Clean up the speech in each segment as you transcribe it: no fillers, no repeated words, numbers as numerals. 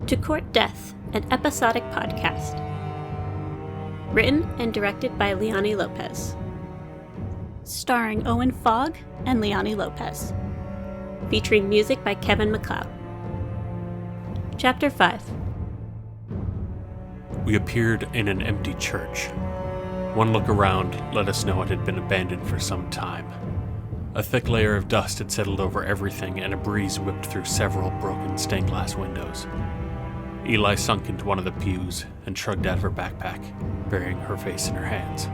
To Court Death, an episodic podcast. Written and directed by Leani Lopez. Starring Owen, Fogg, and Leani Lopez. Featuring music by Kevin MacLeod. Chapter 5. We appeared in an empty church. One look around let us know it had been abandoned for some time. A thick layer of dust had settled over everything, and a breeze whipped through several broken stained glass windows. Eli sunk into one of the pews and shrugged out of her backpack, burying her face in her hands.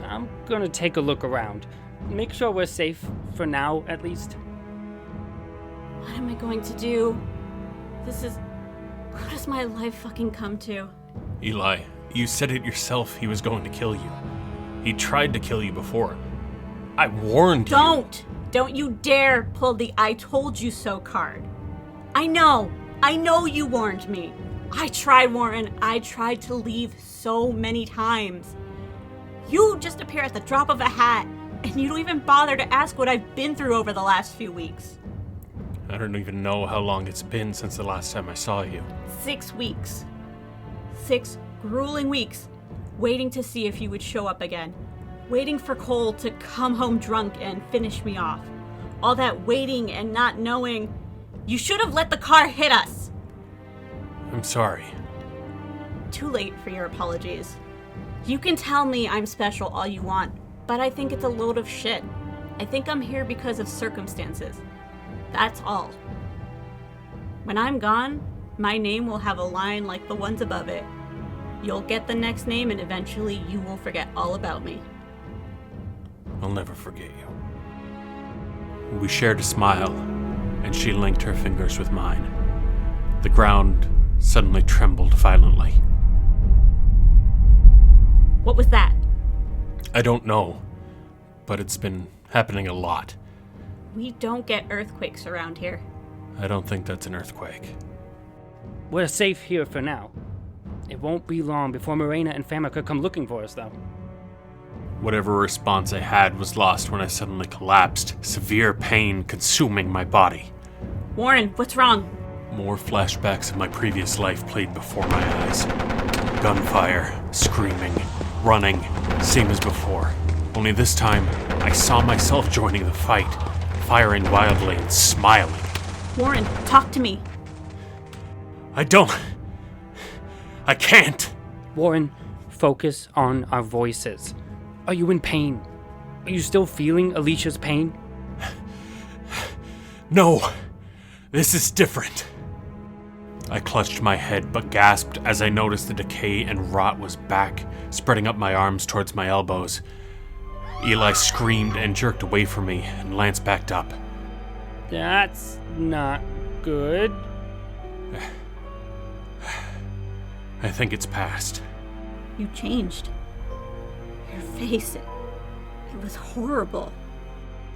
I'm gonna take a look around. Make sure we're safe, for now at least. What am I going to do? What does my life fucking come to? Eli, you said it yourself, he was going to kill you. He tried to kill you before. I warned you. Don't you dare pull the I told you so card. I know you warned me. I tried, Warren. I tried to leave so many times. You just appear at the drop of a hat, and you don't even bother to ask what I've been through over the last few weeks. I don't even know how long it's been since the last time I saw you. 6 weeks. 6 grueling weeks, waiting to see if you would show up again. Waiting for Cole to come home drunk and finish me off. All that waiting and not knowing. You should have let the car hit us. I'm sorry. Too late for your apologies. You can tell me I'm special all you want, but I think it's a load of shit. I think I'm here because of circumstances. That's all. When I'm gone, my name will have a line like the ones above it. You'll get the next name and eventually you will forget all about me. I'll never forget you. We shared a smile, and she linked her fingers with mine. The ground suddenly trembled violently. What was that? I don't know, but it's been happening a lot. We don't get earthquakes around here. I don't think that's an earthquake. We're safe here for now. It won't be long before Marina and Famika come looking for us, though. Whatever response I had was lost when I suddenly collapsed, severe pain consuming my body. Warren, what's wrong? More flashbacks of my previous life played before my eyes. Gunfire, screaming, running, same as before. Only this time, I saw myself joining the fight, firing wildly and smiling. Warren, talk to me. I can't. Warren, focus on our voices. Are you in pain? Are you still feeling Alicia's pain? No, this is different. I clutched my head but gasped as I noticed the decay and rot was back, spreading up my arms towards my elbows. Eli screamed and jerked away from me, and Lance backed up. That's not good. I think it's past. You changed. Your face, it was horrible.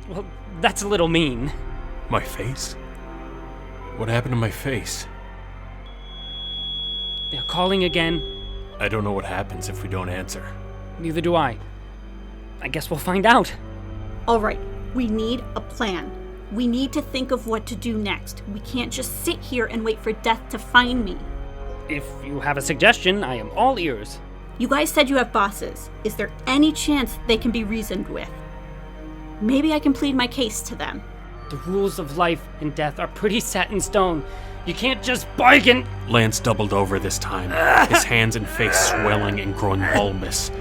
Well, that's a little mean. My face? What happened to my face? They're calling again. I don't know what happens if we don't answer. Neither do I. I guess we'll find out. All right, we need a plan. We need to think of what to do next. We can't just sit here and wait for death to find me. If you have a suggestion, I am all ears. You guys said you have bosses. Is there any chance they can be reasoned with? Maybe I can plead my case to them. The rules of life and death are pretty set in stone. You can't just bargain. Lance doubled over this time, his hands and face swelling and growing bulbous.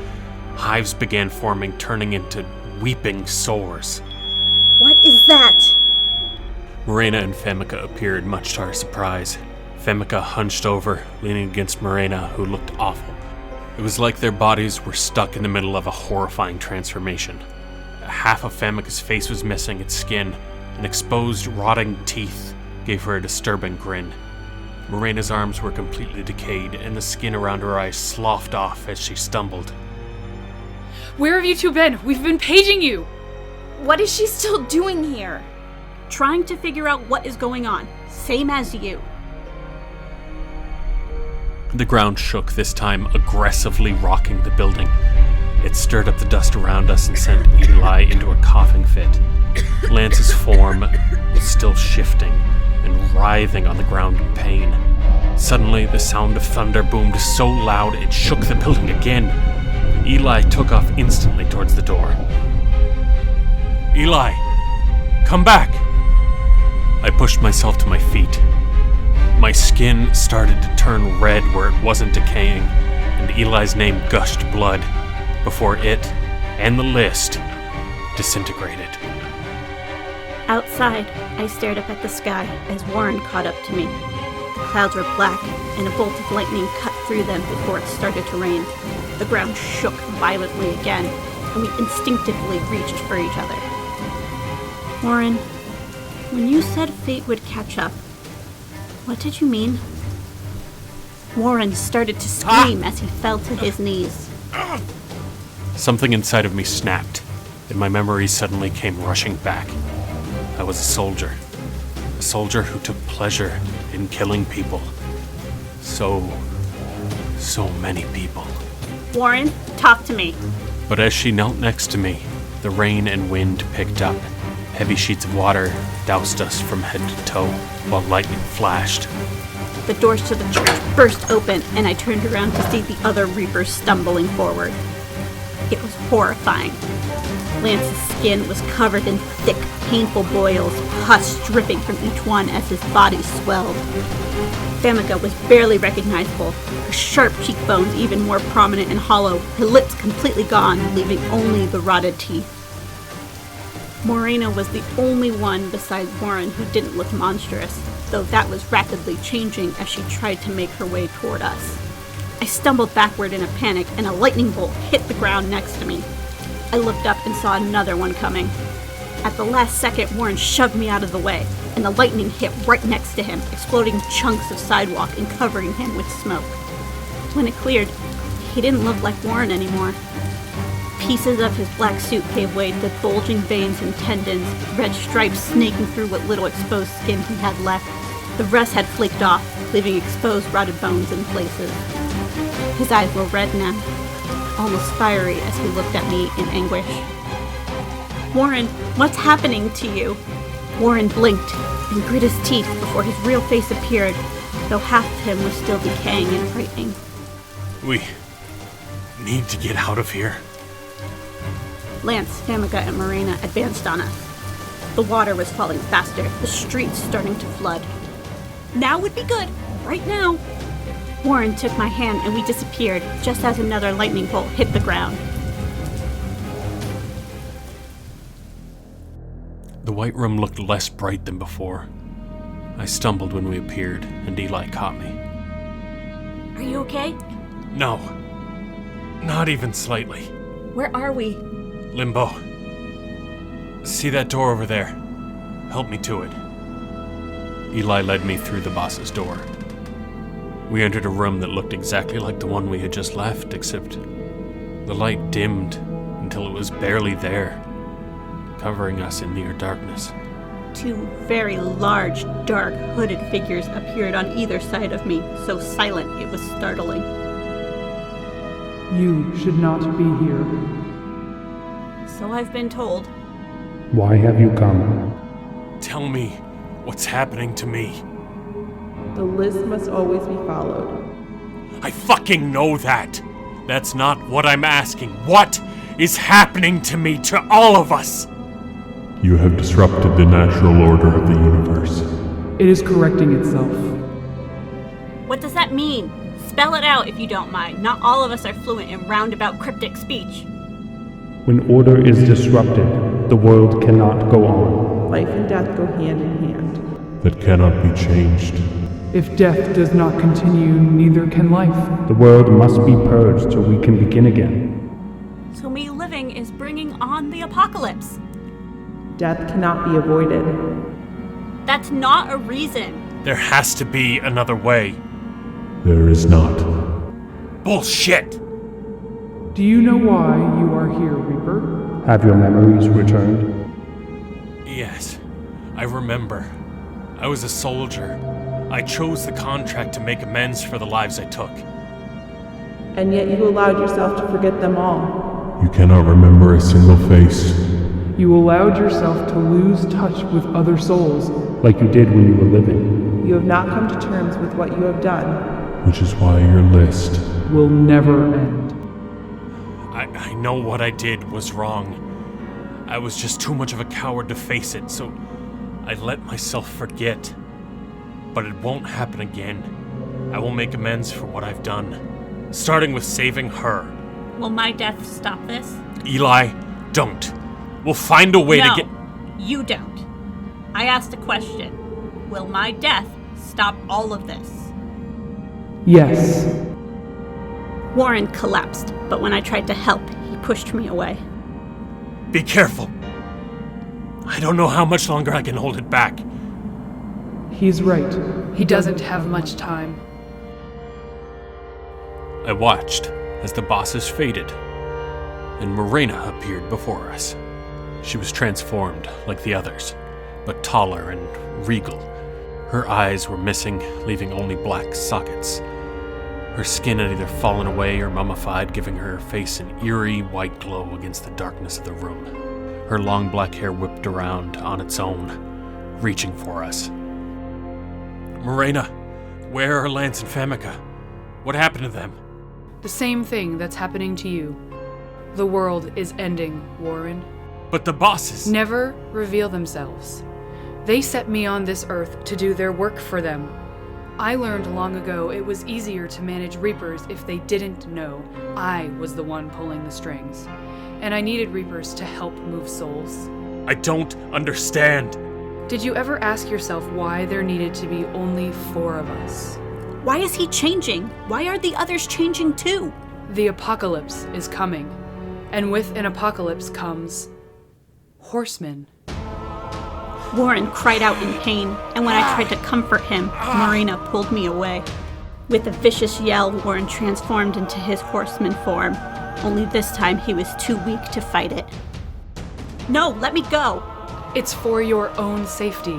Hives began forming, turning into weeping sores. What is that? Marina and Famika appeared, much to our surprise. Famika hunched over, leaning against Marina, who looked awful. It was like their bodies were stuck in the middle of a horrifying transformation. Half of Famika's face was missing its skin, and exposed, rotting teeth gave her a disturbing grin. Marina's arms were completely decayed, and the skin around her eyes sloughed off as she stumbled. Where have you two been? We've been paging you! What is she still doing here? Trying to figure out what is going on. Same as you. The ground shook, this time aggressively rocking the building. It stirred up the dust around us and sent Eli into a coughing fit. Lance's form was still shifting, and writhing on the ground in pain. Suddenly, the sound of thunder boomed so loud it shook the building again. Eli took off instantly towards the door. Eli, come back! I pushed myself to my feet. My skin started to turn red where it wasn't decaying, and Eli's name gushed blood before it and the list disintegrated. Outside, I stared up at the sky as Warren caught up to me. The clouds were black, and a bolt of lightning cut through them before it started to rain. The ground shook violently again, and we instinctively reached for each other. Warren, when you said fate would catch up, what did you mean? Warren started to scream as he fell to his knees. Something inside of me snapped, and my memories suddenly came rushing back. I was a soldier who took pleasure in killing people. So many people. Warren, talk to me. But as she knelt next to me, the rain and wind picked up. Heavy sheets of water doused us from head to toe, while lightning flashed. The doors to the church burst open, and I turned around to see the other Reapers stumbling forward. It was horrifying. Lance's skin was covered in thick, painful boils, pus dripping from each one as his body swelled. Famke was barely recognizable, her sharp cheekbones even more prominent and hollow, her lips completely gone, leaving only the rotted teeth. Morena was the only one besides Warren who didn't look monstrous, though that was rapidly changing as she tried to make her way toward us. I stumbled backward in a panic, and a lightning bolt hit the ground next to me. I looked up and saw another one coming. At the last second, Warren shoved me out of the way, and the lightning hit right next to him, exploding chunks of sidewalk and covering him with smoke. When it cleared, he didn't look like Warren anymore. Pieces of his black suit gave way to bulging veins and tendons, red stripes snaking through what little exposed skin he had left. The rest had flaked off, leaving exposed rotted bones in places. His eyes were red now, almost fiery as he looked at me in anguish. Warren, what's happening to you? Warren blinked and grit his teeth before his real face appeared, though half of him was still decaying and frightening. We need to get out of here. Lance, Famke, and Morena advanced on us. The water was falling faster, the streets starting to flood. Now would be good, right now. Warren took my hand and we disappeared just as another lightning bolt hit the ground. The white room looked less bright than before. I stumbled when we appeared, and Eli caught me. Are you okay? No, not even slightly. Where are we? Limbo. See that door over there? Help me to it. Eli led me through the boss's door. We entered a room that looked exactly like the one we had just left, except the light dimmed until it was barely there, covering us in near darkness. Two very large, dark, hooded figures appeared on either side of me, so silent it was startling. You should not be here. So I've been told. Why have you come? Tell me what's happening to me. The list must always be followed. I fucking know that. That's not what I'm asking. What is happening to me, to all of us? You have disrupted the natural order of the universe. It is correcting itself. What does that mean? Spell it out if you don't mind. Not all of us are fluent in roundabout cryptic speech. When order is disrupted, the world cannot go on. Life and death go hand in hand. That cannot be changed. If death does not continue, neither can life. The world must be purged so we can begin again. So me living is bringing on the apocalypse. Death cannot be avoided. That's not a reason. There has to be another way. There is not. Bullshit! Do you know why you are here, Reaper? Have your memories returned? Yes, I remember. I was a soldier. I chose the contract to make amends for the lives I took. And yet you allowed yourself to forget them all. You cannot remember a single face. You allowed yourself to lose touch with other souls, like you did when you were living. You have not come to terms with what you have done. Which is why your list Will never end. I know what I did was wrong. I was just too much of a coward to face it, so I let myself forget. But it won't happen again. I will make amends for what I've done, starting with saving her. Will my death stop this? Eli, don't. We'll find a way to get... You don't. I asked a question. Will my death stop all of this? Yes. Warren collapsed, but when I tried to help, he pushed me away. Be careful. I don't know how much longer I can hold it back. He's right. He doesn't have much time. I watched as the bosses faded, and Morena appeared before us. She was transformed like the others, but taller and regal. Her eyes were missing, leaving only black sockets. Her skin had either fallen away or mummified, giving her face an eerie white glow against the darkness of the room. Her long black hair whipped around on its own, reaching for us. Morena, where are Lance and Famke? What happened to them? The same thing that's happening to you. The world is ending, Warren. But the bosses... Never reveal themselves. They set me on this earth to do their work for them. I learned long ago it was easier to manage Reapers if they didn't know I was the one pulling the strings. And I needed Reapers to help move souls. I don't understand. Did you ever ask yourself why there needed to be only 4 of us? Why is he changing? Why are the others changing too? The apocalypse is coming. And with an apocalypse comes... horsemen. Warren cried out in pain, and when I tried to comfort him, Morena pulled me away. With a vicious yell, Warren transformed into his horseman form, only this time he was too weak to fight it. No, let me go! It's for your own safety.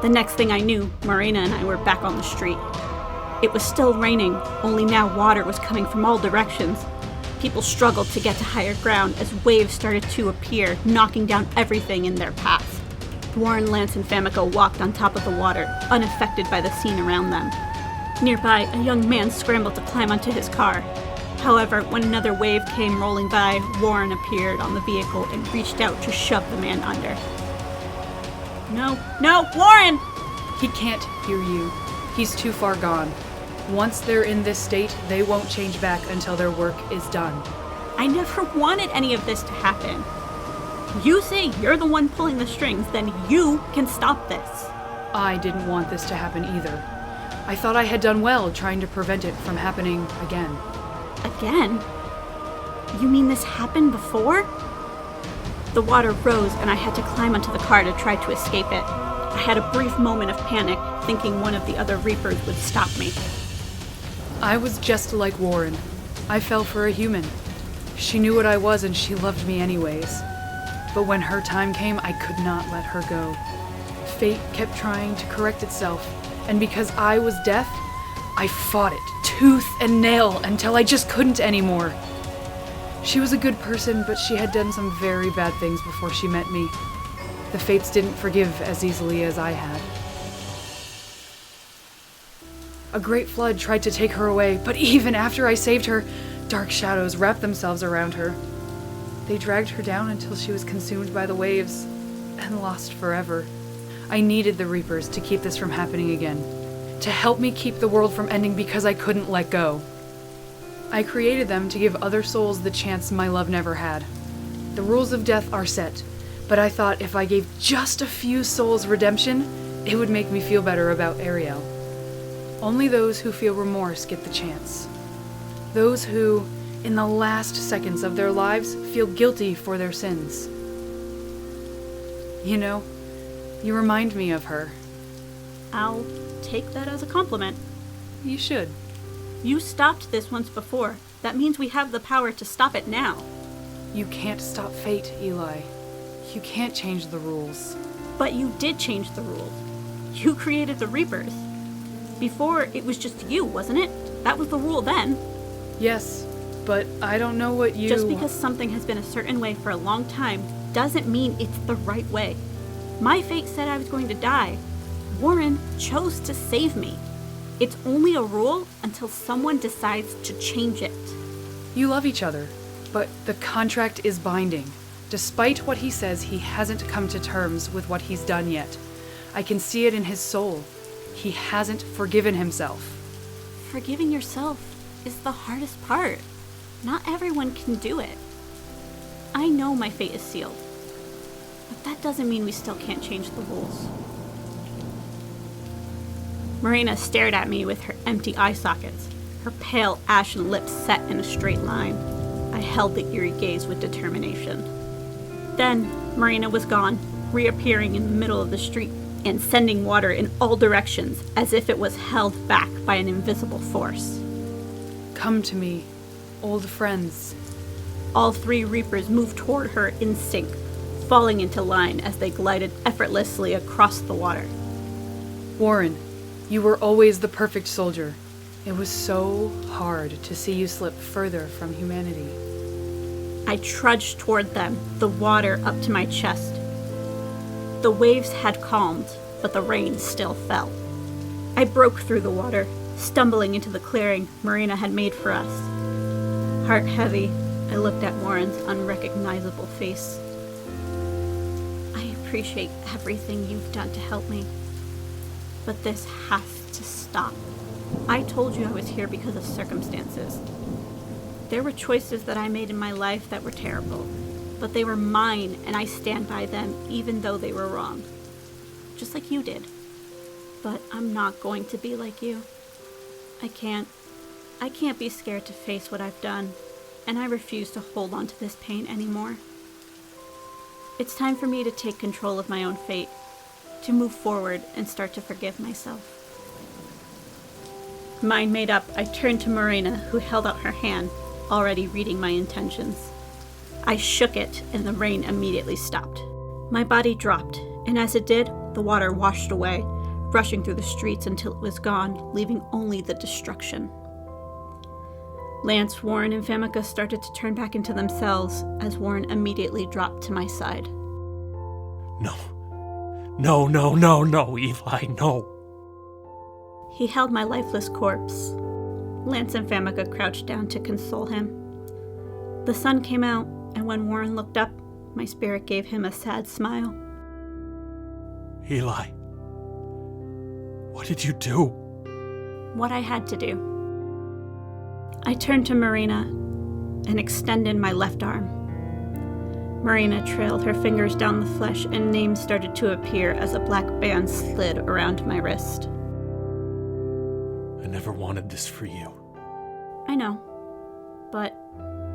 The next thing I knew, Morena and I were back on the street. It was still raining, only now water was coming from all directions. People struggled to get to higher ground as waves started to appear, knocking down everything in their path. Warren, Lance, and Famke walked on top of the water, unaffected by the scene around them. Nearby, a young man scrambled to climb onto his car. However, when another wave came rolling by, Warren appeared on the vehicle and reached out to shove the man under. No, Warren! He can't hear you. He's too far gone. Once they're in this state, they won't change back until their work is done. I never wanted any of this to happen. You say you're the one pulling the strings, then you can stop this. I didn't want this to happen either. I thought I had done well trying to prevent it from happening again. Again? You mean this happened before? The water rose and I had to climb onto the car to try to escape it. I had a brief moment of panic, thinking one of the other Reapers would stop me. I was just like Warren. I fell for a human. She knew what I was and she loved me anyways. But when her time came, I could not let her go. Fate kept trying to correct itself, and because I was death, I fought it tooth and nail until I just couldn't anymore. She was a good person, but she had done some very bad things before she met me. The fates didn't forgive as easily as I had. A great flood tried to take her away, but even after I saved her, dark shadows wrapped themselves around her. They dragged her down until she was consumed by the waves and lost forever. I needed the Reapers to keep this from happening again, to help me keep the world from ending because I couldn't let go. I created them to give other souls the chance my love never had. The rules of death are set, but I thought if I gave just a few souls redemption, it would make me feel better about Ariel. Only those who feel remorse get the chance. Those who, in the last seconds of their lives, feel guilty for their sins. You know, you remind me of her. I'll take that as a compliment. You should. You stopped this once before. That means we have the power to stop it now. You can't stop fate, Eli. You can't change the rules. But you did change the rules. You created the Reapers. Before, it was just you, wasn't it? That was the rule then. Yes, but I don't know what you... Just because something has been a certain way for a long time doesn't mean it's the right way. My fate said I was going to die. Warren chose to save me. It's only a rule until someone decides to change it. You love each other, but the contract is binding. Despite what he says, he hasn't come to terms with what he's done yet. I can see it in his soul. He hasn't forgiven himself. Forgiving yourself is the hardest part. Not everyone can do it. I know my fate is sealed, but that doesn't mean we still can't change the rules. Marina stared at me with her empty eye sockets, her pale ashen lips set in a straight line. I held the eerie gaze with determination. Then, Marina was gone, reappearing in the middle of the street and sending water in all directions as if it was held back by an invisible force. Come to me, old friends. All three Reapers moved toward her in sync, falling into line as they glided effortlessly across the water. Warren, you were always the perfect soldier. It was so hard to see you slip further from humanity. I trudged toward them, the water up to my chest. The waves had calmed, but the rain still fell. I broke through the water, stumbling into the clearing Marina had made for us. Heart heavy, I looked at Warren's unrecognizable face. I appreciate everything you've done to help me, but this has to stop. I told you I was here because of circumstances. There were choices that I made in my life that were terrible, but they were mine and I stand by them even though they were wrong. Just like you did. But I'm not going to be like you. I can't be scared to face what I've done, and I refuse to hold on to this pain anymore. It's time for me to take control of my own fate, to move forward and start to forgive myself. Mind made up, I turned to Marina, who held out her hand, already reading my intentions. I shook it, and the rain immediately stopped. My body dropped, and as it did, the water washed away, rushing through the streets until it was gone, leaving only the destruction. Lance, Warren, and Famke started to turn back into themselves as Warren immediately dropped to my side. No. No, Eli, no. He held my lifeless corpse. Lance and Famke crouched down to console him. The sun came out, and when Warren looked up, my spirit gave him a sad smile. Eli, what did you do? What I had to do. I turned to Marina and extended my left arm. Marina trailed her fingers down the flesh and names started to appear as a black band slid around my wrist. I never wanted this for you. I know, but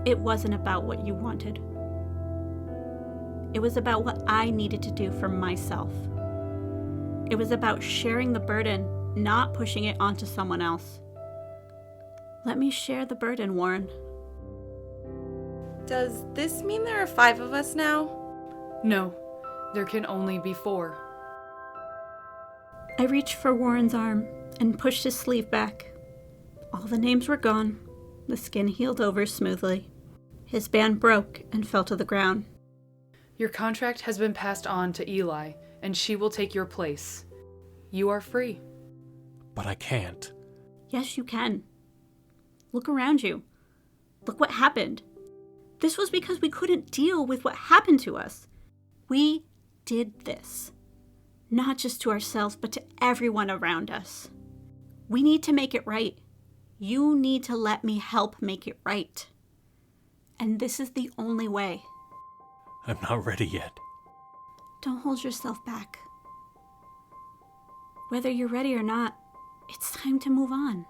it wasn't about what you wanted. It was about what I needed to do for myself. It was about sharing the burden, not pushing it onto someone else. Let me share the burden, Warren. Does this mean there are 5 of us now? No, there can only be 4. I reached for Warren's arm and pushed his sleeve back. All the names were gone. The skin healed over smoothly. His band broke and fell to the ground. Your contract has been passed on to Eli, and she will take your place. You are free. But I can't. Yes, you can. Look around you. Look what happened. This was because we couldn't deal with what happened to us. We did this. Not just to ourselves, but to everyone around us. We need to make it right. You need to let me help make it right. And this is the only way. I'm not ready yet. Don't hold yourself back. Whether you're ready or not, it's time to move on.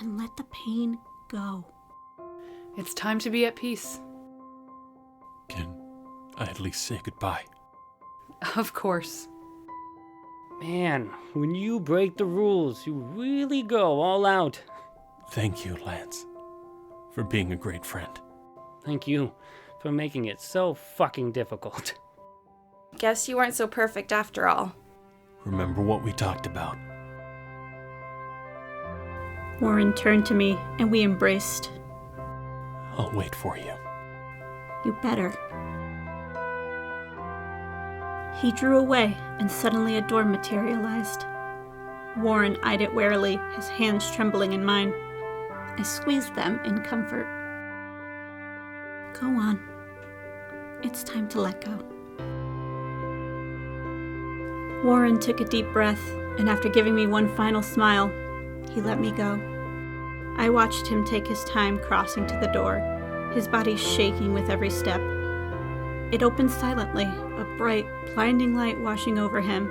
And let the pain go. It's time to be at peace. Can I at least say goodbye? Of course. Man, when you break the rules, you really go all out. Thank you, Lance, for being a great friend. Thank you for making it so fucking difficult. Guess you weren't so perfect after all. Remember what we talked about. Warren turned to me and we embraced. I'll wait for you. You better. He drew away, and suddenly a door materialized. Warren eyed it warily, his hands trembling in mine. I squeezed them in comfort. Go on. It's time to let go. Warren took a deep breath, and after giving me one final smile, he let me go. I watched him take his time crossing to the door, his body shaking with every step. It opened silently, a bright, blinding light washing over him.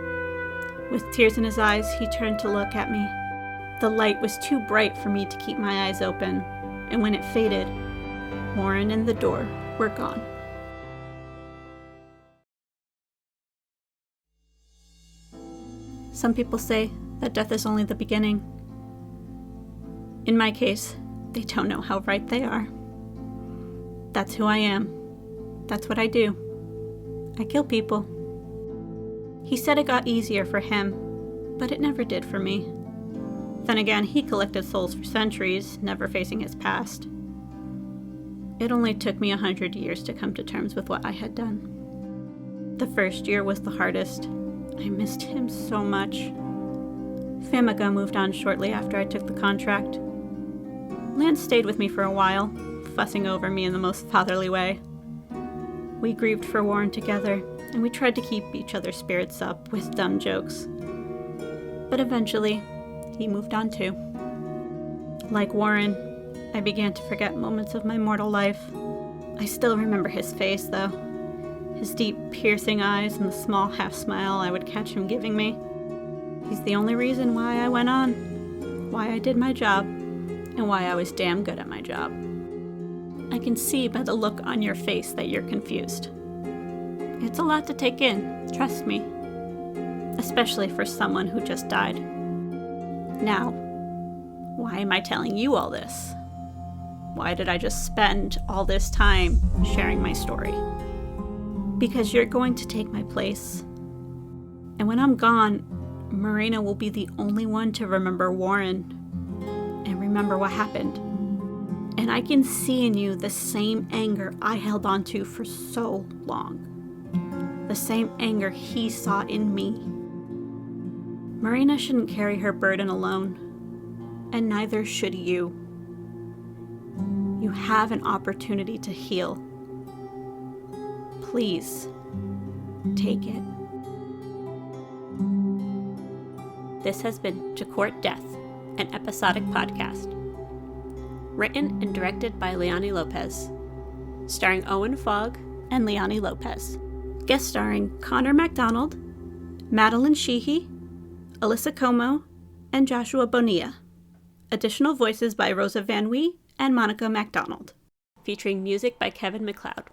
With tears in his eyes, he turned to look at me. The light was too bright for me to keep my eyes open, and when it faded, Warren and the door were gone. Some people say that death is only the beginning. In my case, they don't know how right they are. That's who I am. That's what I do. I kill people. He said it got easier for him, but it never did for me. Then again, he collected souls for centuries, never facing his past. It only took me 100 years to come to terms with what I had done. The first year was the hardest. I missed him so much. Famika moved on shortly after I took the contract. Lance stayed with me for a while, fussing over me in the most fatherly way. We grieved for Warren together, and we tried to keep each other's spirits up with dumb jokes. But eventually, he moved on too. Like Warren, I began to forget moments of my mortal life. I still remember his face, though. His deep, piercing eyes and the small half-smile I would catch him giving me. He's the only reason why I went on, why I did my job, and why I was damn good at my job. I can see by the look on your face that you're confused. It's a lot to take in, trust me. Especially for someone who just died. Now, why am I telling you all this? Why did I just spend all this time sharing my story? Because you're going to take my place. And when I'm gone, Marina will be the only one to remember Warren and remember what happened. And I can see in you the same anger I held on to for so long. The same anger he saw in me. Marina shouldn't carry her burden alone, and neither should you. You have an opportunity to heal. Please, take it. This has been To Court Death, an episodic podcast. Written and directed by Leani Lopez. Starring Owen Fogg and Leani Lopez. Guest starring Connor MacDonald, Madalyn Sheehy, Alyssa Comeau, and Joshua Bonilla. Additional voices by Rosa Van Wee and Monica MacDonald. Featuring music by Kevin MacLeod.